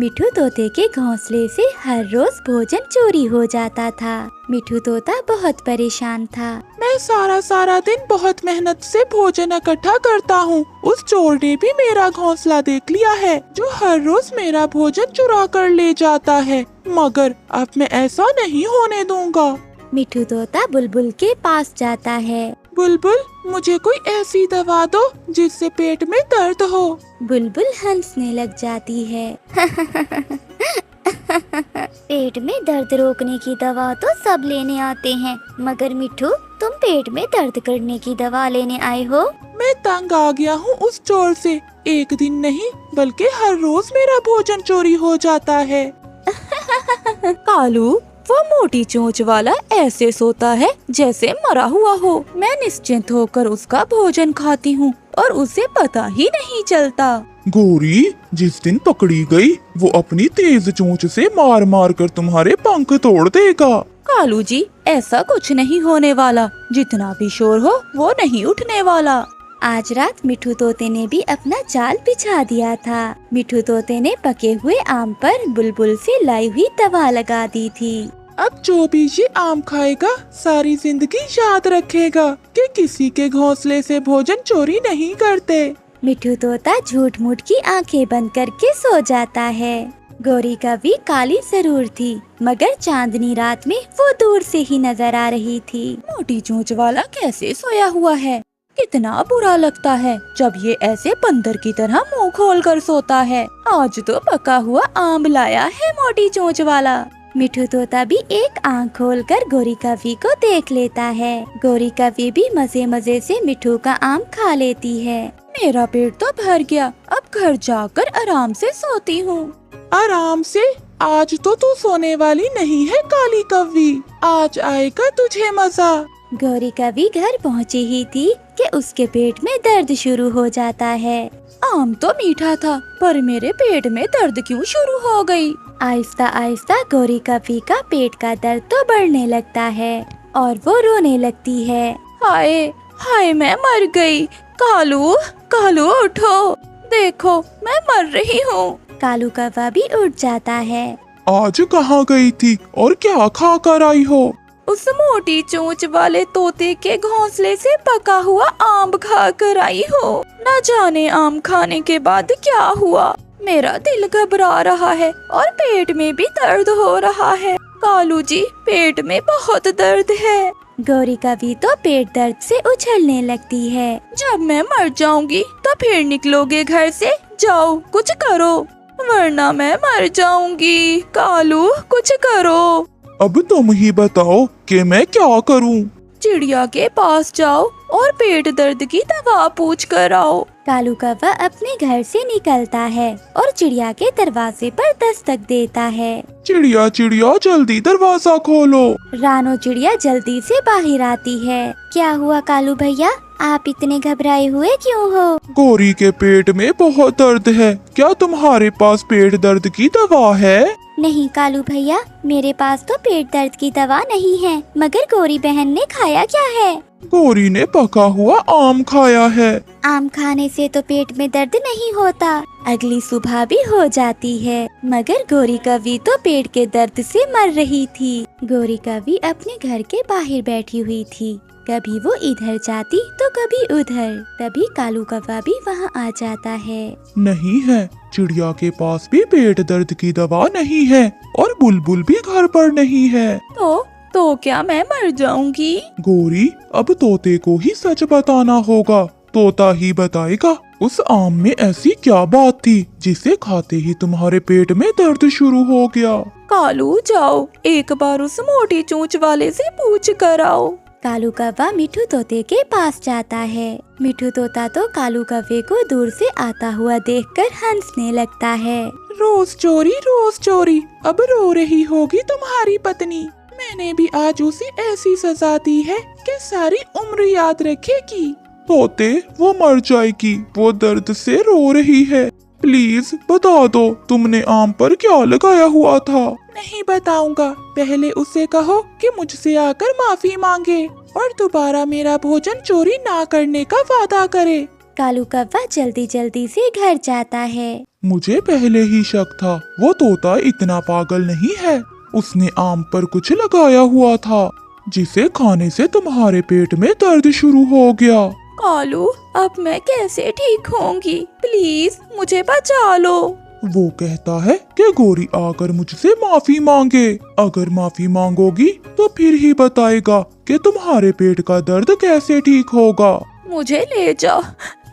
मिठू तोते के घोंसले से हर रोज भोजन चोरी हो जाता था। मिठू तोता बहुत परेशान था। मैं सारा दिन बहुत मेहनत से भोजन इकट्ठा करता हूँ। उस चोर ने भी मेरा घोंसला देख लिया है, जो हर रोज मेरा भोजन चुरा कर ले जाता है। मगर अब मैं ऐसा नहीं होने दूंगा। मिठू तोता बुलबुल के पास जाता है। बुलबुल, मुझे कोई ऐसी दवा दो जिससे पेट में दर्द हो। बुलबुल हंसने लग जाती है। पेट में दर्द रोकने की दवा तो सब लेने आते हैं, मगर मिठू तुम पेट में दर्द करने की दवा लेने आए हो। मैं तंग आ गया हूँ उस चोर से। एक दिन नहीं बल्कि हर रोज मेरा भोजन चोरी हो जाता है। कालू, वो मोटी चोंच वाला ऐसे सोता है जैसे मरा हुआ हो। मैं निश्चिंत होकर उसका भोजन खाती हूँ और उसे पता ही नहीं चलता। गोरी, जिस दिन पकड़ी गई वो अपनी तेज चोंच से मार मार कर तुम्हारे पंख तोड़ देगा। कालू जी, ऐसा कुछ नहीं होने वाला। जितना भी शोर हो वो नहीं उठने वाला। आज रात मिठू तोते ने भी अपना जाल बिछा दिया था। मिठू तोते ने पके हुए आम पर बुलबुल से लाई हुई दवा लगा दी थी। अब जो भी ये आम खाएगा सारी जिंदगी याद रखेगा कि किसी के घोंसले से भोजन चोरी नहीं करते। मिठू तोता झूठ मूठ की आंखें बंद करके सो जाता है। गौरी का भी काली जरूर थी, मगर चांदनी रात में वो दूर से ही नजर आ रही थी। मोटी चोंच वाला कैसे सोया हुआ है। कितना बुरा लगता है जब ये ऐसे बंदर की तरह मुंह खोल कर सोता है। आज तो पका हुआ आम लाया है मोटी चोंच वाला। मिठू तोता भी एक आंख खोलकर गोरी कवी को देख लेता है। गोरी कवी भी मजे मजे से मिठू का आम खा लेती है। मेरा पेट तो भर गया, अब घर जाकर आराम से सोती हूँ। आराम से? आज तो तू सोने वाली नहीं है काली कव्वी, आज आएगा तुझे मजा। गौरी कवी घर पहुँची ही थी कि उसके पेट में दर्द शुरू हो जाता है। आम तो मीठा था, पर मेरे पेट में दर्द क्यों शुरू हो गई। आहिस्ता आहिस्ता गौरी कवी का पेट का दर्द तो बढ़ने लगता है और वो रोने लगती है। हाय हाय, मैं मर गई। कालू कालू उठो, देखो मैं मर रही हूँ। कालू कौवा भी उठ जाता है। आज कहाँ गई थी और क्या खा कर आई हो? उस मोटी चोंच वाले तोते के घोंसले से पका हुआ आम खा कर आई हो। न जाने आम खाने के बाद क्या हुआ। मेरा दिल घबरा रहा है और पेट में भी दर्द हो रहा है। कालू जी, पेट में बहुत दर्द है। गौरी कवी तो पेट दर्द से उछलने लगती है। जब मैं मर जाऊंगी तो फिर निकलोगे घर से? जाओ कुछ करो, वरना मैं मर जाऊंगी। कालू कुछ करो। अब तुम ही बताओ कि मैं क्या करूं? चिड़िया के पास जाओ और पेट दर्द की दवा पूछ कर आओ। कालू कौवा अपने घर से निकलता है और चिड़िया के दरवाजे पर दस्तक देता है। चिड़िया चिड़िया, जल्दी दरवाजा खोलो। रानो चिड़िया जल्दी से बाहर आती है। क्या हुआ कालू भैया, आप इतने घबराए हुए क्यों हो? गोरी के पेट में बहुत दर्द है, क्या तुम्हारे पास पेट दर्द की दवा है? नहीं कालू भैया, मेरे पास तो पेट दर्द की दवा नहीं है, मगर गौरी बहन ने खाया क्या है? गोरी ने पका हुआ आम खाया है। आम खाने से तो पेट में दर्द नहीं होता। अगली सुबह भी हो जाती है, मगर गौरी कवी तो पेट के दर्द से मर रही थी। गौरी कवी अपने घर के बाहर बैठी हुई थी। कभी वो इधर जाती तो कभी उधर। तभी कालू कौवा भी वहाँ आ जाता है। नहीं है, चिड़िया के पास भी पेट दर्द की दवा नहीं है और बुलबुल भी घर पर नहीं है। तो क्या मैं मर जाऊंगी? गोरी, अब तोते को ही सच बताना होगा। तोता ही बताएगा उस आम में ऐसी क्या बात थी जिसे खाते ही तुम्हारे पेट में दर्द शुरू हो गया। कालू, जाओ एक बार उस मोटी चोंच वाले से पूछ कर आओ। कालू कौवा मिठू तोते के पास जाता है। मिठू तोता तो कालू कौवे को दूर से आता हुआ देखकर हंसने लगता है। रोज चोरी, अब रो रही होगी तुम्हारी पत्नी। मैंने भी आज उसे ऐसी सजा दी है कि सारी उम्र याद रखेगी। तोते, वो मर जाएगी, वो दर्द से रो रही है। प्लीज बता दो, तुमने आम पर क्या लगाया हुआ था? नहीं बताऊंगा, पहले उसे कहो कि मुझसे आकर माफी मांगे और दोबारा मेरा भोजन चोरी ना करने का वादा करे। कालू कौवा जल्दी जल्दी से घर जाता है। मुझे पहले ही शक था, वो तोता इतना पागल नहीं है। उसने आम पर कुछ लगाया हुआ था, जिसे खाने से तुम्हारे पेट में दर्द शुरू हो गया। कालू, अब मैं कैसे ठीक होंगी? प्लीज मुझे बचा लो। वो कहता है कि गोरी आकर मुझसे माफी मांगे। अगर माफी मांगोगी तो फिर ही बताएगा कि तुम्हारे पेट का दर्द कैसे ठीक होगा। मुझे ले जाओ,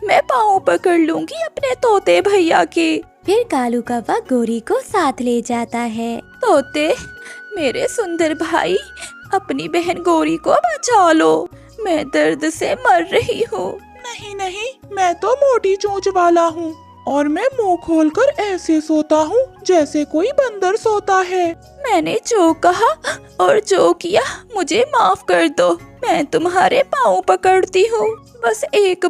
मैं पाँव पकड़ लूंगी अपने तोते भैया के। फिर कालू कौवा गोरी को साथ ले जाता है। तोते, मेरे सुंदर भाई, अपनी बहन गोरी को बचा लो, मैं दर्द से मर रही हूँ। नहीं नहीं, मैं तो मोटी चोंच वाला हूँ और मैं मुंह खोलकर ऐसे सोता हूँ जैसे कोई बंदर सोता है। मैंने जो कहा और जो किया मुझे माफ कर दो। मैं तुम्हारे पाँव पकड़ती हूँ, बस एक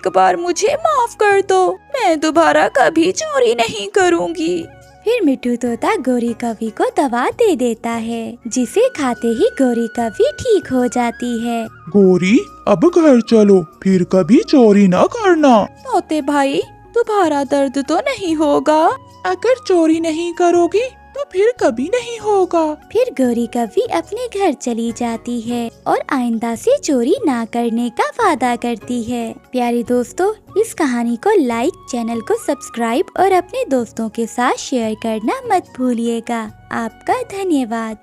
बार मुझे माफ कर दो। मैं दोबारा कभी चोरी नहीं करूँगी। फिर मिट्टू तोता गोरी कौवी को दवा दे देता है, जिसे खाते ही गोरी कौवी ठीक हो जाती है। गोरी, अब घर चलो, फिर कभी चोरी न करना। तोते भाई, तुम्हारा दर्द तो नहीं होगा? अगर चोरी नहीं करोगी तो फिर कभी नहीं होगा। फिर गोरी कौवी अपने घर चली जाती है और आइंदा से चोरी ना करने का वादा करती है। प्यारे दोस्तों, इस कहानी को लाइक, चैनल को सब्सक्राइब और अपने दोस्तों के साथ शेयर करना मत भूलिएगा। आपका धन्यवाद।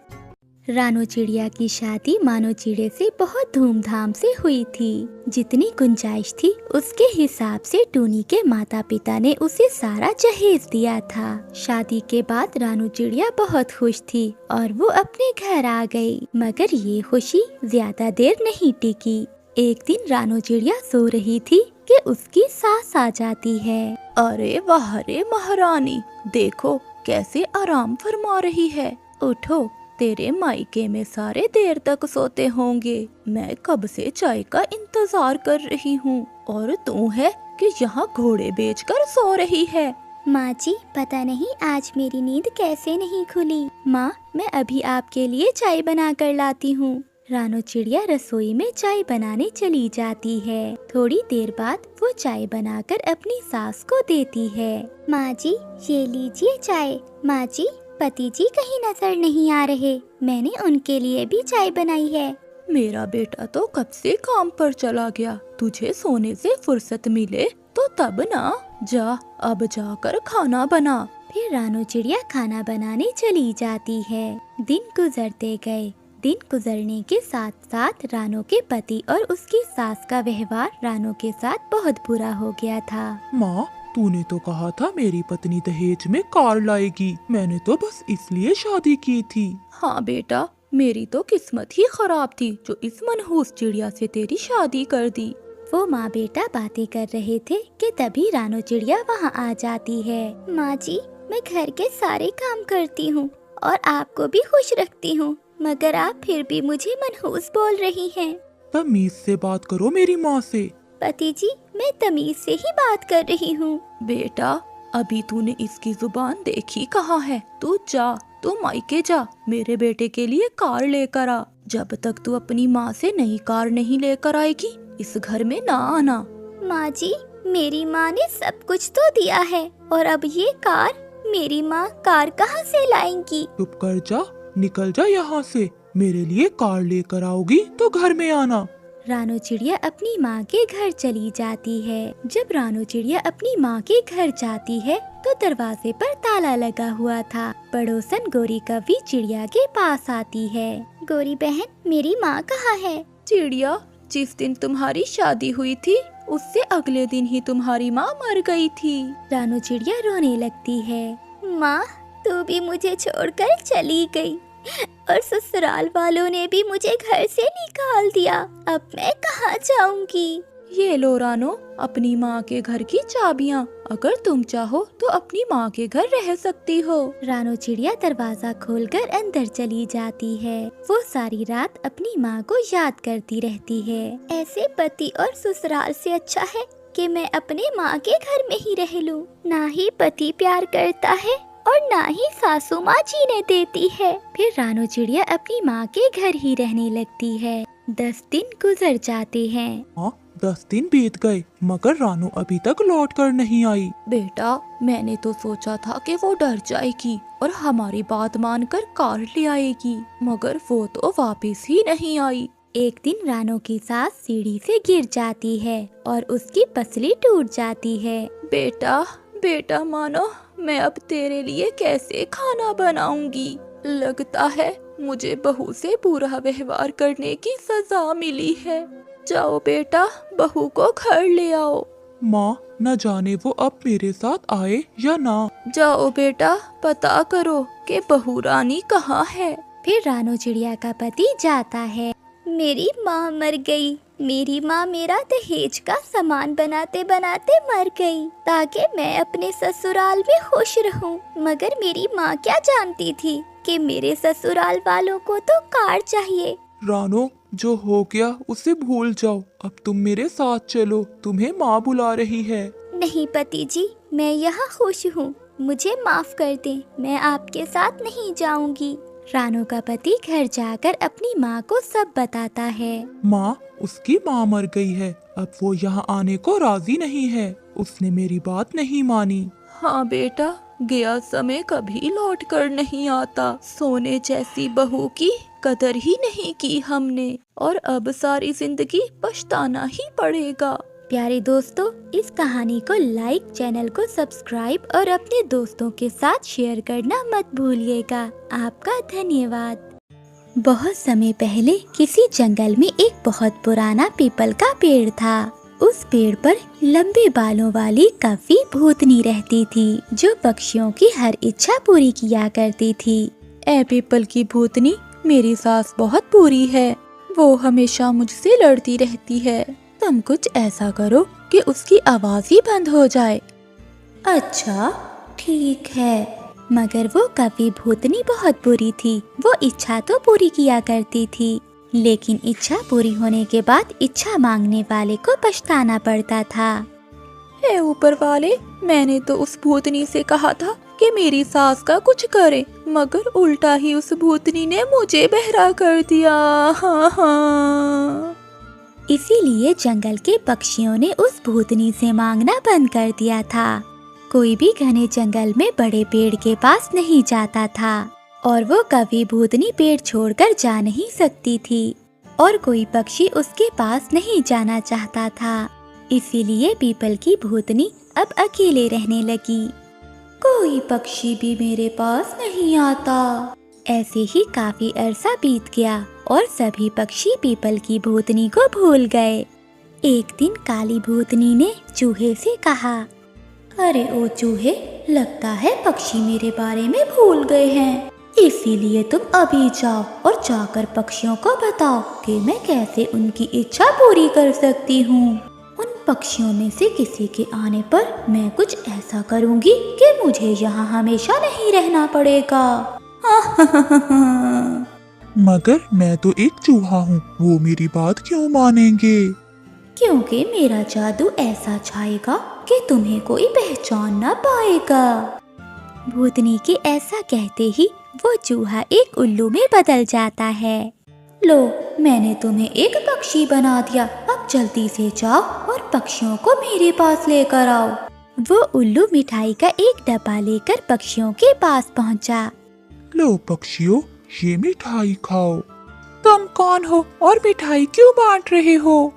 रानो चिड़िया की शादी मानो चिड़े से बहुत धूमधाम से हुई थी। जितनी गुंजाइश थी उसके हिसाब से टूनी के माता पिता ने उसे सारा जहेज दिया था। शादी के बाद रानो चिड़िया बहुत खुश थी और वो अपने घर आ गई। मगर ये खुशी ज्यादा देर नहीं टिकी। एक दिन रानो चिड़िया सो रही थी कि उसकी सास आ जाती है। अरे वाह रे महारानी, देखो कैसे आराम फरमा रही है। उठो, तेरे मायके में सारे देर तक सोते होंगे। मैं कब से चाय का इंतजार कर रही हूँ और तू है कि यहाँ घोड़े बेचकर सो रही है। माँ जी, पता नहीं आज मेरी नींद कैसे नहीं खुली। माँ, मैं अभी आपके लिए चाय बना कर लाती हूँ। रानो चिड़िया रसोई में चाय बनाने चली जाती है। थोड़ी देर बाद वो चाय बनाकर अपनी सास को देती है। माँ जी, ये लीजिए चाय। माँ जी, पति जी कहीं नजर नहीं आ रहे, मैंने उनके लिए भी चाय बनाई है। मेरा बेटा तो कब से काम पर चला गया, तुझे सोने से फुर्सत मिले तो तब ना। जा, अब जाकर खाना बना। फिर रानो चिड़िया खाना बनाने चली जाती है। दिन गुजरते गए। दिन गुजरने के साथ साथ रानो के पति और उसकी सास का व्यवहार रानो के साथ बहुत बुरा हो गया था। माँ, तूने तो कहा था मेरी पत्नी दहेज में कार लाएगी। मैंने तो बस इसलिए शादी की थी। हाँ बेटा, मेरी तो किस्मत ही खराब थी जो इस मनहूस चिड़िया से तेरी शादी कर दी। वो माँ बेटा बातें कर रहे थे कि तभी रानो चिड़िया वहाँ आ जाती है। माँ जी, मैं घर के सारे काम करती हूँ और आपको भी खुश रखती हूँ, मगर आप फिर भी मुझे मनहूस बोल रही हैं। तमीज से बात करो मेरी माँ से। पति जी, मैं तमीज से ही बात कर रही हूँ। बेटा, अभी तूने इसकी जुबान देखी कहाँ है। तू जा, तू मायके जा, मेरे बेटे के लिए कार लेकर आ। जब तक तू अपनी माँ से नई कार नहीं लेकर आएगी, इस घर में ना आना। माँ जी, मेरी माँ ने सब कुछ तो दिया है और अब ये कार, मेरी माँ कार कहाँ से लाएंगी? चुप कर जा, निकल जा यहाँ से। मेरे लिए कार लेकर आओगी तो घर में आना। रानो चिड़िया अपनी माँ के घर चली जाती है। जब रानो चिड़िया अपनी माँ के घर जाती है तो दरवाजे पर ताला लगा हुआ था। पड़ोसन गोरी कौवी चिड़िया के पास आती है। गोरी बहन, मेरी माँ कहाँ है? चिड़िया, जिस दिन तुम्हारी शादी हुई थी उससे अगले दिन ही तुम्हारी माँ मर गई थी। रानो चिड़िया रोने लगती है। माँ, तू भी मुझे छोड़कर चली गई और ससुराल वालों ने भी मुझे घर से निकाल दिया। अब मैं कहाँ जाऊंगी? ये लो रानो, अपनी माँ के घर की चाबियाँ। अगर तुम चाहो तो अपनी माँ के घर रह सकती हो। रानो चिड़िया दरवाजा खोलकर अंदर चली जाती है। वो सारी रात अपनी माँ को याद करती रहती है। ऐसे पति और ससुराल से अच्छा है कि मैं अपने माँ के घर में ही रह लूं। ना ही पति प्यार करता है और ना ही सासू माँ जीने देती है। फिर रानो चिड़िया अपनी माँ के घर ही रहने लगती है। 10 दिन गुजर जाते हैं। हाँ, 10 दिन बीत गए मगर रानू अभी तक लौट कर नहीं आई। बेटा, मैंने तो सोचा था कि वो डर जाएगी और हमारी बात मानकर कार ले आएगी, मगर वो तो वापस ही नहीं आई। एक दिन रानू की सास सीढ़ी से गिर जाती है और उसकी पसली टूट जाती है। बेटा, बेटा मानो, मैं अब तेरे लिए कैसे खाना बनाऊंगी? लगता है मुझे बहू से बुरा व्यवहार करने की सजा मिली है। जाओ बेटा, बहू को घर ले आओ। माँ, न जाने वो अब मेरे साथ आए या ना। जाओ बेटा, पता करो कि बहू रानी कहाँ है। फिर रानू चिड़िया का पति जाता है। मेरी माँ मर गई। मेरी माँ मेरा दहेज का सामान बनाते बनाते मर गई ताकि मैं अपने ससुराल में खुश रहूं। मगर मेरी माँ क्या जानती थी कि मेरे ससुराल वालों को तो कार चाहिए। रानो, जो हो गया उसे भूल जाओ। अब तुम मेरे साथ चलो, तुम्हें माँ बुला रही है। नहीं पति जी, मैं यहाँ खुश हूँ, मुझे माफ कर दें, मैं आपके साथ नहीं जाऊंगी। रानू का पति घर जाकर अपनी माँ को सब बताता है। माँ, उसकी माँ मर गई है, अब वो यहाँ आने को राजी नहीं है। उसने मेरी बात नहीं मानी। हाँ बेटा, गया समय कभी लौट कर नहीं आता। सोने जैसी बहू की कदर ही नहीं की हमने और अब सारी जिंदगी पछताना ही पड़ेगा। प्यारे दोस्तों, इस कहानी को लाइक, चैनल को सब्सक्राइब और अपने दोस्तों के साथ शेयर करना मत भूलिएगा। आपका धन्यवाद। बहुत समय पहले किसी जंगल में एक बहुत पुराना पीपल का पेड़ था। उस पेड़ पर लंबे बालों वाली कवि भूतनी रहती थी जो पक्षियों की हर इच्छा पूरी किया करती थी। ए पीपल की भूतनी, मेरी सास बहुत बुरी है, वो हमेशा मुझसे लड़ती रहती है। तुम कुछ ऐसा करो कि उसकी आवाज ही बंद हो जाए। अच्छा ठीक है, मगर वो कवि भूतनी बहुत बुरी थी। वो इच्छा तो पूरी किया करती थी, लेकिन इच्छा पूरी होने के बाद इच्छा मांगने वाले को पछताना पड़ता था। हे ऊपर वाले, मैंने तो उस भूतनी से कहा था कि मेरी सास का कुछ करे, मगर उल्टा ही उस भूतनी ने मुझे बहरा कर दिया। हाँ हाँ। इसीलिए जंगल के पक्षियों ने उस भूतनी से मांगना बंद कर दिया था। कोई भी घने जंगल में बड़े पेड़ के पास नहीं जाता था और वो कभी भूतनी पेड़ छोड़कर जा नहीं सकती थी और कोई पक्षी उसके पास नहीं जाना चाहता था। इसीलिए पीपल की भूतनी अब अकेले रहने लगी। कोई पक्षी भी मेरे पास नहीं आता। ऐसे ही काफी अरसा बीत गया और सभी पक्षी पीपल की भूतनी को भूल गए। एक दिन काली भूतनी ने चूहे से कहा, अरे ओ चूहे, लगता है पक्षी मेरे बारे में भूल गए हैं। इसीलिए तुम अभी जाओ और जाकर पक्षियों को बताओ कि मैं कैसे उनकी इच्छा पूरी कर सकती हूँ। उन पक्षियों में से किसी के आने पर मैं कुछ ऐसा करूँगी कि मुझे यहाँ हमेशा नहीं रहना पड़ेगा। मगर मैं तो एक चूहा हूँ, वो मेरी बात क्यों मानेंगे? क्योंकि मेरा जादू ऐसा छाएगा कि तुम्हें कोई पहचान ना पाएगा। भूतनी के ऐसा कहते ही वो चूहा एक उल्लू में बदल जाता है। लो, मैंने तुम्हें एक पक्षी बना दिया, अब जल्दी से जाओ और पक्षियों को मेरे पास लेकर आओ। वो उल्लू मिठाई का एक डब्बा लेकर पक्षियों के पास पहुंचा। लो पक्षियों, ये मिठाई खाओ। तुम कौन हो और मिठाई क्यों बांट रहे हो?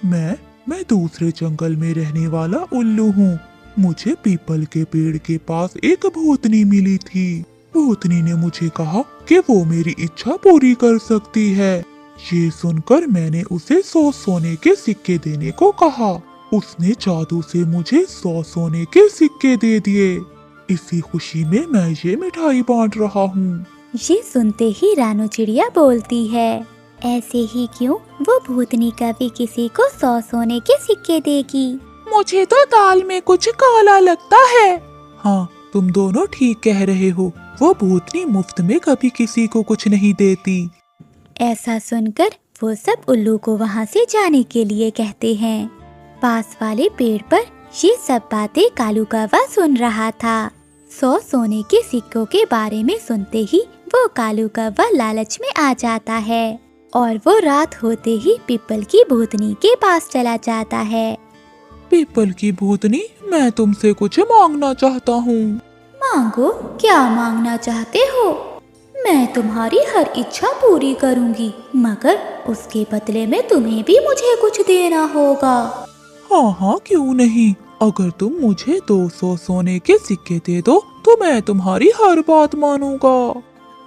मैं दूसरे जंगल में रहने वाला उल्लू हूँ। मुझे पीपल के पेड़ के पास एक भूतनी मिली थी। भूतनी ने मुझे कहा कि वो मेरी इच्छा पूरी कर सकती है। ये सुनकर मैंने उसे 100 सोने के सिक्के देने को कहा। उसने जादू से मुझे 100 सोने के सिक्के दे दिए। इसी खुशी में मैं ये मिठाई बांट रहा हूँ। ये सुनते ही रानू चिड़िया बोलती है, ऐसे ही क्यों? वो भूतनी कभी किसी को 100 सोने के सिक्के देगी? मुझे तो दाल में कुछ काला लगता है। हाँ, तुम दोनों ठीक कह रहे हो। वो भूतनी मुफ्त में कभी किसी को कुछ नहीं देती। ऐसा सुनकर वो सब उल्लू को वहाँ से जाने के लिए कहते हैं। पास वाले पेड़ पर ये सब बातें कालू कौवा सुन रहा था। 100 सोने के सिक्कों के बारे में सुनते ही वो कालू कौवा लालच में आ जाता है। और वो रात होते ही पीपल की भूतनी के पास चला जाता है। पीपल की भूतनी, मैं तुमसे कुछ मांगना चाहता हूँ। मांगो, क्या मांगना चाहते हो? मैं तुम्हारी हर इच्छा पूरी करूंगी, मगर उसके बदले में तुम्हें भी मुझे कुछ देना होगा। हाँ हाँ, क्यों नहीं। अगर तुम मुझे 200 सोने के सिक्के दे दो तो मैं तुम्हारी हर बात मानूंगा।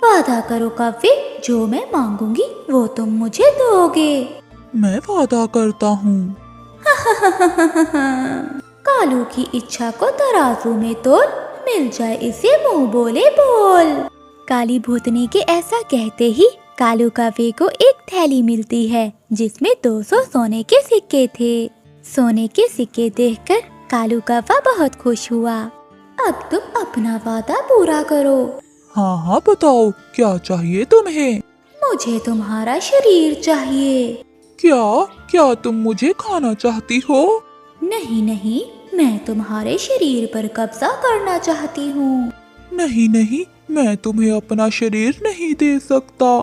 वादा करो कव्वे, जो मैं मांगूंगी वो तुम मुझे दोगे। मैं वादा करता हूँ। कालू की इच्छा को तराजू में तोल, मिल जाए इसे मुंह बोले बोल। काली भूतनी के ऐसा कहते ही कालू कव्वे को एक थैली मिलती है जिसमें 200 सोने के सिक्के थे। सोने के सिक्के देखकर कालू कव्वा बहुत खुश हुआ। अब तुम अपना वादा पूरा करो। हाँ हाँ, बताओ क्या चाहिए तुम्हें। मुझे तुम्हारा शरीर चाहिए। क्या क्या तुम मुझे खाना चाहती हो? नहीं नहीं, मैं तुम्हारे शरीर पर कब्जा करना चाहती हूँ। नहीं नहीं, मैं तुम्हें अपना शरीर नहीं दे सकता।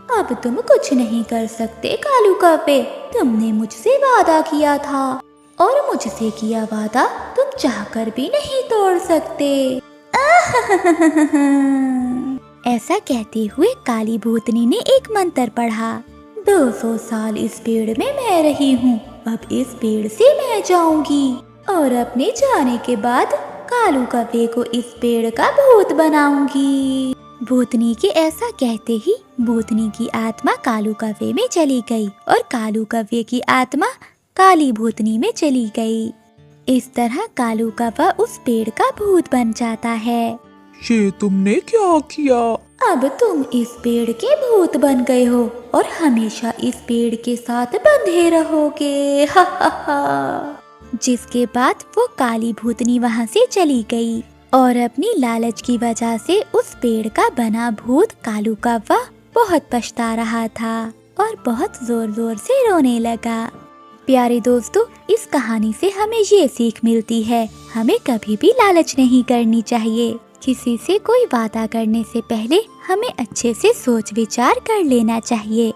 अब तुम कुछ नहीं कर सकते कालू कव्वे, तुमने मुझसे वादा किया था और मुझसे किया वादा तुम चाहकर भी नहीं तोड़ सकते। ऐसा कहते हुए काली भूतनी ने एक मंत्र पढ़ा। 200 साल इस पेड़ में मैं रही हूँ, अब इस पेड़ से मैं जाऊंगी और अपने जाने के बाद कालू कव्वे को इस पेड़ का भूत बनाऊंगी। भूतनी के ऐसा कहते ही भूतनी की आत्मा कालू कव्वे में चली गई और कालू कव्वे की आत्मा काली भूतनी में चली गई। इस तरह कालू कव्वा उस पेड़ का भूत बन जाता है। ये तुमने क्या किया? अब तुम इस पेड़ के भूत बन गए हो और हमेशा इस पेड़ के साथ बंधे रहोगे। हा हा हा। जिसके बाद वो काली भूतनी वहाँ से चली गई और अपनी लालच की वजह से उस पेड़ का बना भूत कालू कव्वा बहुत पछता रहा था और बहुत जोर जोर से रोने लगा। प्यारे दोस्तों, इस कहानी से हमें ये सीख मिलती है, हमें कभी भी लालच नहीं करनी चाहिए। किसी से कोई वादा करने से पहले हमें अच्छे से सोच विचार कर लेना चाहिए।